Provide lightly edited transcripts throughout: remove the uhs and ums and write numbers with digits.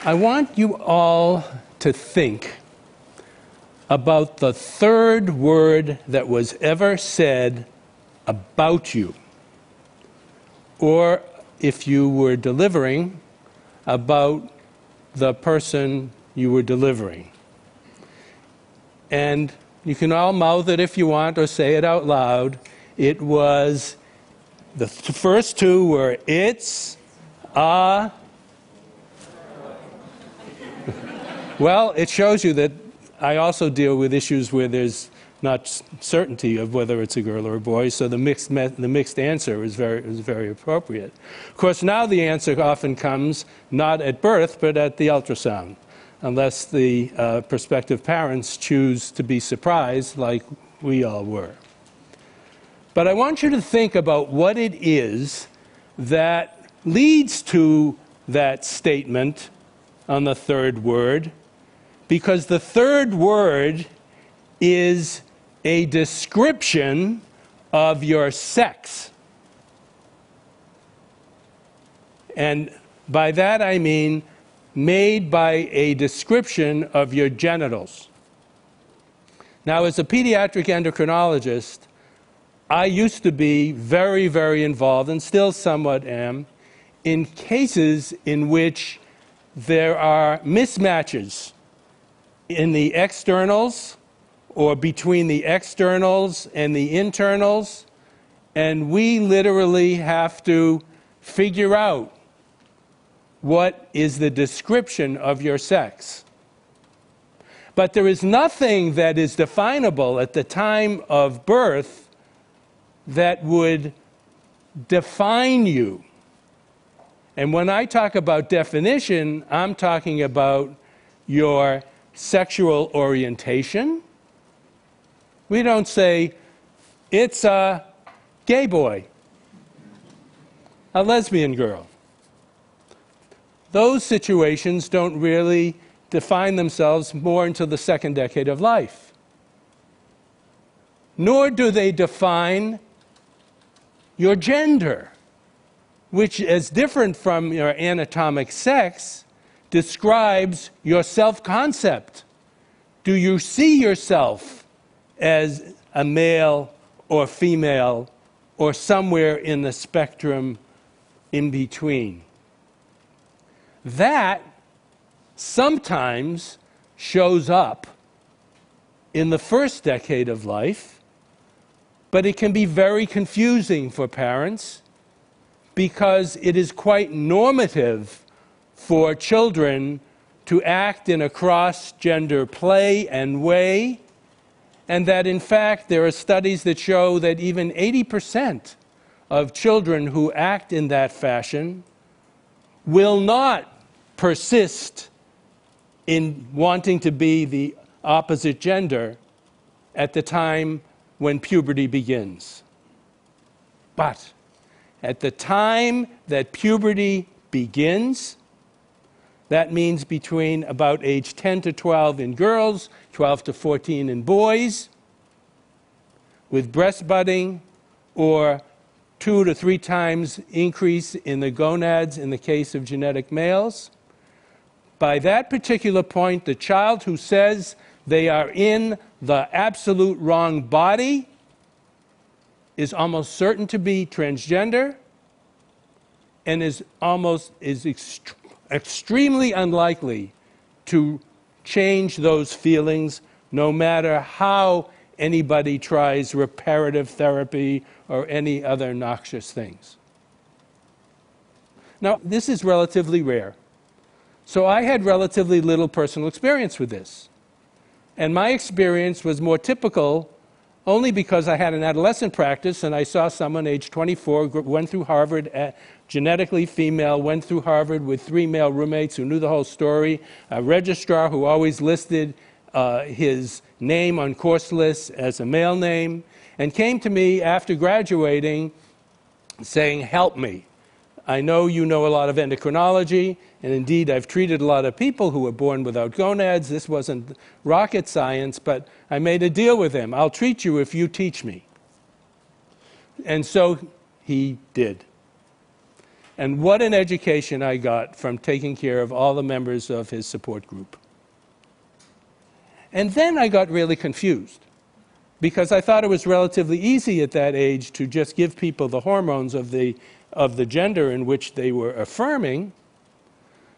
I want you all to think about the third word that was ever said about you, or if you were delivering, about the person you were delivering. And you can all mouth it if you want or say it out loud. It was, the first two were it's, Well, it shows you that I also deal with issues where there's not certainty of whether it's a girl or a boy, so the mixed answer is very appropriate. Of course, now the answer often comes not at birth, but at the ultrasound, unless the prospective parents choose to be surprised like we all were. But I want you to think about what it is that leads to that statement on the third word, because the third word is a description of your sex. And by that I mean made by a description of your genitals. Now, as a pediatric endocrinologist, I used to be very, very involved, and still somewhat am, in cases in which there are mismatches in the externals or between the externals and the internals, and we literally have to figure out what is the description of your sex. But there is nothing that is definable at the time of birth that would define you. And when I talk about definition, I'm talking about your sexual orientation. We don't say, it's a gay boy, a lesbian girl. Those situations don't really define themselves more until the second decade of life. Nor do they define your gender, which is different from your anatomic sex, describes your self-concept. Do you see yourself as a male or female or somewhere in the spectrum in between? That sometimes shows up in the first decade of life, but it can be very confusing for parents because it is quite normative for children to act in a cross-gender play and way, and that in fact there are studies that show that even 80% of children who act in that fashion will not persist in wanting to be the opposite gender at the time when puberty begins. But at the time that puberty begins, that means between about age 10 to 12 in girls, 12 to 14 in boys, with breast budding or 2 to 3 times increase in the gonads in the case of genetic males. By that particular point, the child who says they are in the absolute wrong body is almost certain to be transgender and is extremely unlikely to change those feelings, no matter how anybody tries reparative therapy or any other noxious things. Now, this is relatively rare. So I had relatively little personal experience with this. And my experience was more typical only because I had an adolescent practice and I saw someone age 24, went through Harvard, genetically female, went through Harvard with 3 male roommates who knew the whole story, a registrar who always listed his name on course lists as a male name, and came to me after graduating saying, help me. I know you know a lot of endocrinology, and indeed I've treated a lot of people who were born without gonads. This wasn't rocket science, but I made a deal with him. I'll treat you if you teach me. And so he did. And what an education I got from taking care of all the members of his support group. And then I got really confused, because I thought it was relatively easy at that age to just give people the hormones of the gender in which they were affirming.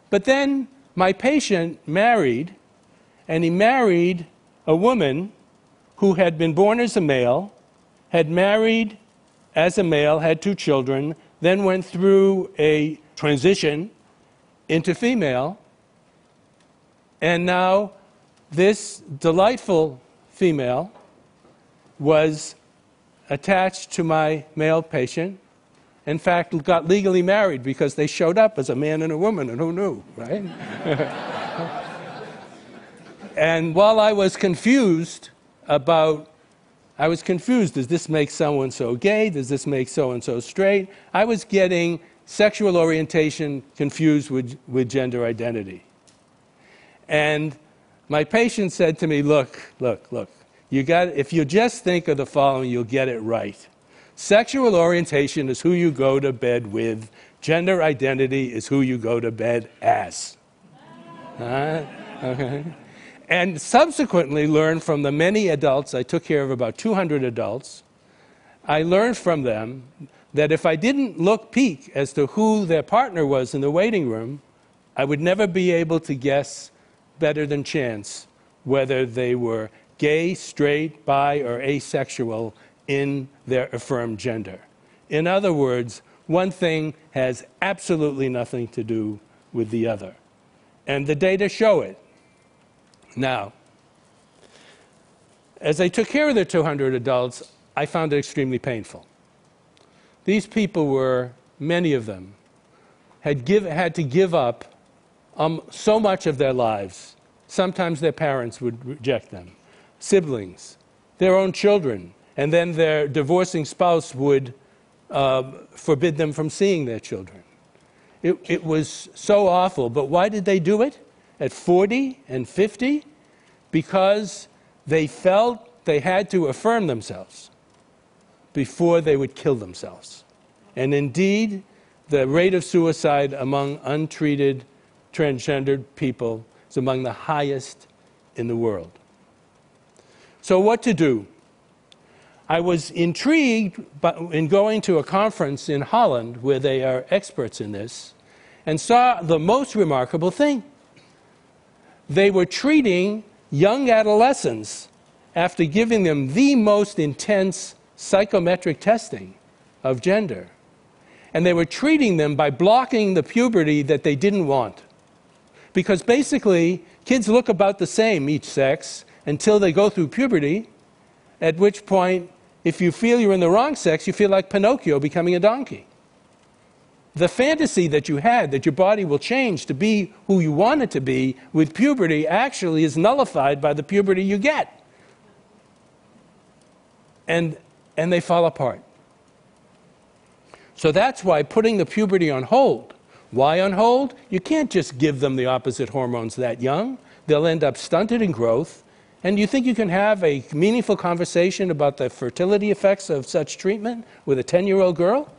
But then my patient married, and he married a woman who had been born as a male, had married as a male, had 2 children, then went through a transition into female, and now this delightful female was attached to my male patient. In fact, got legally married because they showed up as a man and a woman, and who knew, right? And while I was confused, does this make so-and-so gay? Does this make so-and-so straight? I was getting sexual orientation confused with gender identity. And my patient said to me, look, if you just think of the following, you'll get it right. Sexual orientation is who you go to bed with. Gender identity is who you go to bed as. Okay. And subsequently learned from the many adults, I took care of about 200 adults, I learned from them that if I didn't peek as to who their partner was in the waiting room, I would never be able to guess better than chance whether they were gay, straight, bi, or asexual in their affirmed gender. In other words, one thing has absolutely nothing to do with the other. And the data show it. Now, as I took care of the 200 adults, I found it extremely painful. These people were, many of them, had to give up so much of their lives. Sometimes their parents would reject them, siblings, their own children, and then their divorcing spouse would forbid them from seeing their children. It was so awful, but why did they do it? At 40 and 50, because they felt they had to affirm themselves before they would kill themselves. And indeed, the rate of suicide among untreated transgendered people is among the highest in the world. So what to do? I was intrigued in going to a conference in Holland where they are experts in this, and saw the most remarkable thing. They were treating young adolescents after giving them the most intense psychometric testing of gender. And they were treating them by blocking the puberty that they didn't want. Because basically, kids look about the same, each sex, until they go through puberty, at which point, if you feel you're in the wrong sex, you feel like Pinocchio becoming a donkey. The fantasy that you had, that your body will change to be who you want it to be with puberty, actually is nullified by the puberty you get. And they fall apart. So that's why putting the puberty on hold. Why on hold? You can't just give them the opposite hormones that young. They'll end up stunted in growth. And you think you can have a meaningful conversation about the fertility effects of such treatment with a 10-year-old girl?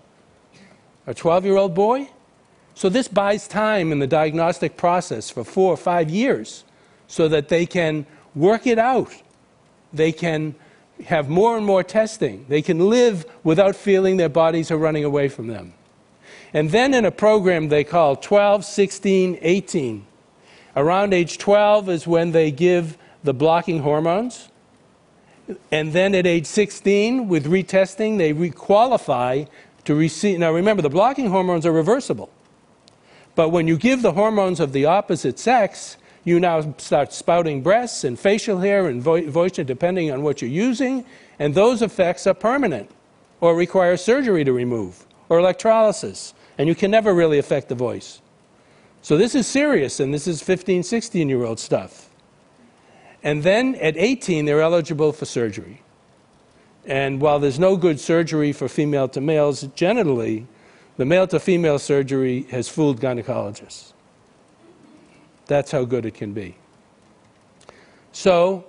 A 12-year-old boy? So this buys time in the diagnostic process for 4 or 5 years so that they can work it out. They can have more and more testing. They can live without feeling their bodies are running away from them. And then in a program they call 12, 16, 18. Around age 12 is when they give the blocking hormones. And then at age 16, with retesting, they re-qualify to receive. Now remember, the blocking hormones are reversible. But when you give the hormones of the opposite sex, you now start spouting breasts and facial hair and voice, depending on what you're using, and those effects are permanent or require surgery to remove or electrolysis, and you can never really affect the voice. So this is serious, and this is 15, 16-year-old stuff. And then at 18, they're eligible for surgery. And while there's no good surgery for female to males genitally, the male to female surgery has fooled gynecologists. That's how good it can be. So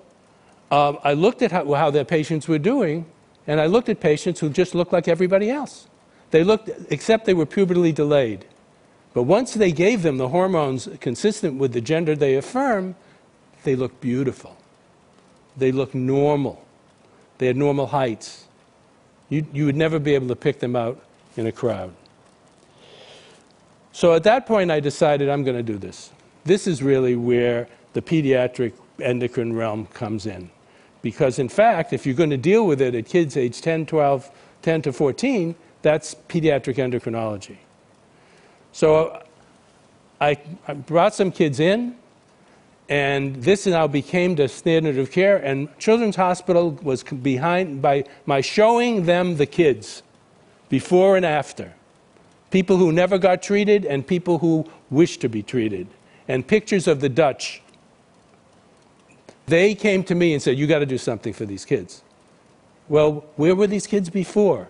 I looked at how their patients were doing, and I looked at patients who just looked like everybody else. They looked, except they were pubertally delayed. But once they gave them the hormones consistent with the gender they affirm, they looked beautiful. They looked normal. They had normal heights. You would never be able to pick them out in a crowd. So at that point, I decided I'm going to do this. This is really where the pediatric endocrine realm comes in. Because in fact, if you're going to deal with it at kids age 10, 12, 10 to 14, that's pediatric endocrinology. So I brought some kids in, and this now became the standard of care, and Children's Hospital was behind by my showing them the kids, before and after. People who never got treated and people who wished to be treated. And pictures of the Dutch. They came to me and said, you got to do something for these kids. Well, where were these kids before?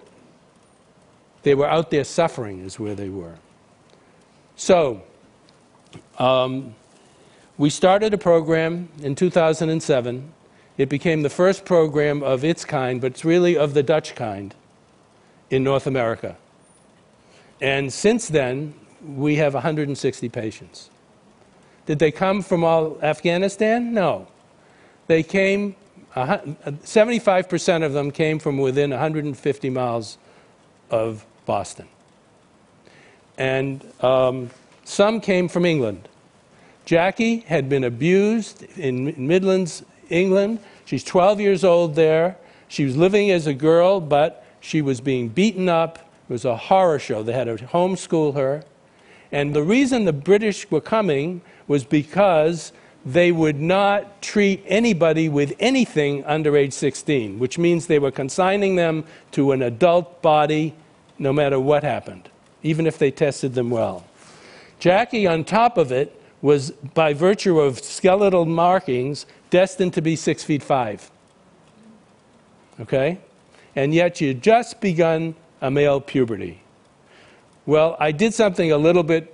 They were out there suffering is where they were. So, we started a program in 2007. It became the first program of its kind, but it's really of the Dutch kind in North America. And since then, we have 160 patients. Did they come from all Afghanistan? No. They came, 75% of them came from within 150 miles of Boston. And some came from England. Jackie had been abused in Midlands, England. She's 12 years old there. She was living as a girl, but she was being beaten up. It was a horror show. They had to homeschool her. And the reason the British were coming was because they would not treat anybody with anything under age 16, which means they were consigning them to an adult body no matter what happened, even if they tested them well. Jackie, on top of it, was, by virtue of skeletal markings, destined to be 6'5". Okay? And yet she had just begun a male puberty. Well, I did something a little bit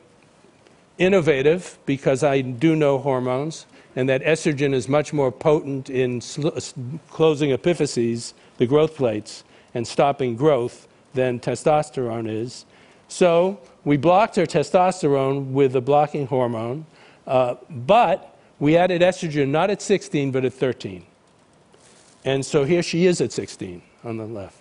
innovative because I do know hormones, and that estrogen is much more potent in closing epiphyses, the growth plates, and stopping growth than testosterone is. So we blocked her testosterone with a blocking hormone, but we added estrogen not at 16 but at 13. And so here she is at 16 on the left.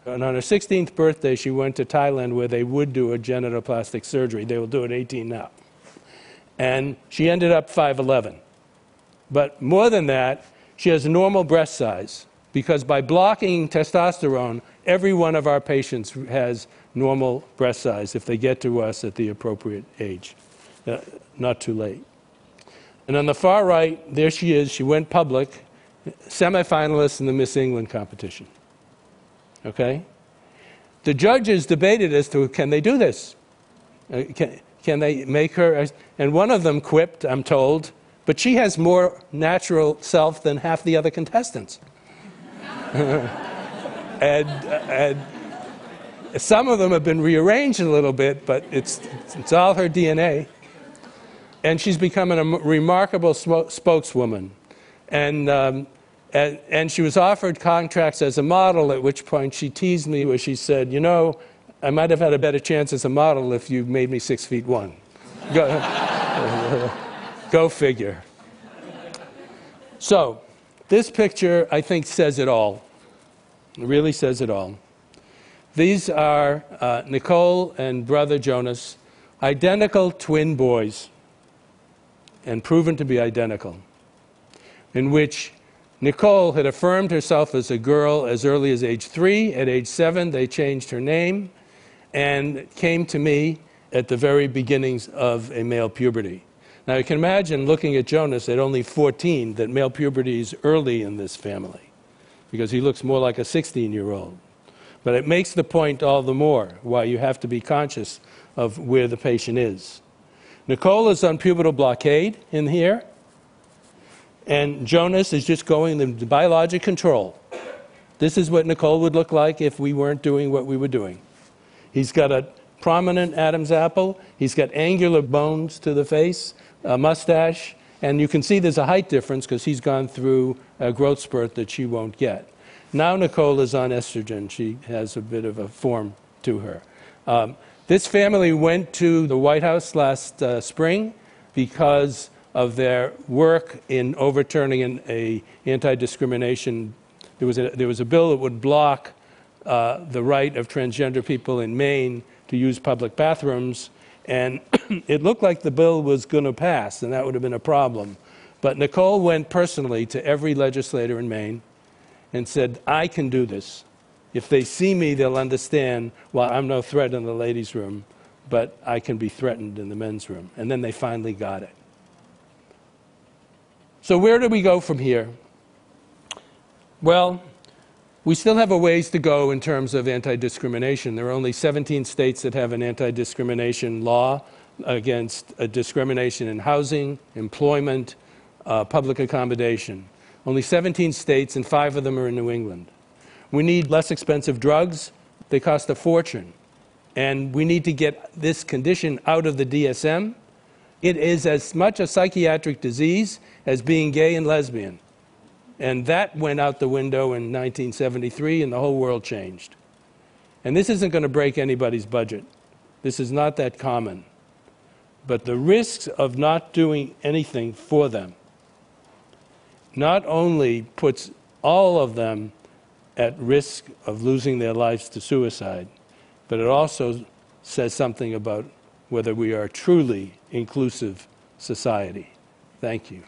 And on her 16th birthday, she went to Thailand where they would do a genotomy surgery. They will do it at 18 now. And she ended up 5'11". But more than that, she has a normal breast size, because by blocking testosterone, every one of our patients has normal breast size if they get to us at the appropriate age, not too late. And on the far right, there she is. She went public, semifinalist in the Miss England competition. Okay? The judges debated as to, can they do this? Can they make her, and one of them quipped, I'm told, but she has more natural self than half the other contestants. and some of them have been rearranged a little bit, but it's all her DNA. And she's becoming a remarkable spokeswoman. And she was offered contracts as a model, at which point she teased me where she said, you know, I might have had a better chance as a model if you made me 6'1". Go figure. So this picture, I think, says it all. It really says it all. These are Nicole and brother Jonas, identical twin boys, and proven to be identical, in which Nicole had affirmed herself as a girl as early as age 3. At age 7, they changed her name and came to me at the very beginnings of a male puberty. Now, you can imagine looking at Jonas at only 14 that male puberty is early in this family, because he looks more like a 16-year-old. But it makes the point all the more why you have to be conscious of where the patient is. Nicole is on pubertal blockade in here. And Jonas is just going into biologic control. This is what Nicole would look like if we weren't doing what we were doing. He's got a prominent Adam's apple. He's got angular bones to the face, a mustache. And you can see there's a height difference because he's gone through a growth spurt that she won't get. Now Nicole is on estrogen. She has a bit of a form to her. This family went to the White House last spring because of their work in overturning an anti-discrimination. There was a bill that would block the right of transgender people in Maine to use public bathrooms, and it looked like the bill was going to pass, and that would have been a problem. But Nicole went personally to every legislator in Maine and said, I can do this. If they see me, they'll understand, well, I'm no threat in the ladies' room, but I can be threatened in the men's room. And then they finally got it. So where do we go from here? Well, we still have a ways to go in terms of anti-discrimination. There are only 17 states that have an anti-discrimination law against discrimination in housing, employment, public accommodation. Only 17 states, and 5 of them are in New England. We need less expensive drugs. They cost a fortune. And we need to get this condition out of the DSM. It is as much a psychiatric disease as being gay and lesbian. And that went out the window in 1973, and the whole world changed. And this isn't going to break anybody's budget. This is not that common. But the risks of not doing anything for them not only puts all of them at risk of losing their lives to suicide, but it also says something about whether we are a truly inclusive society. Thank you.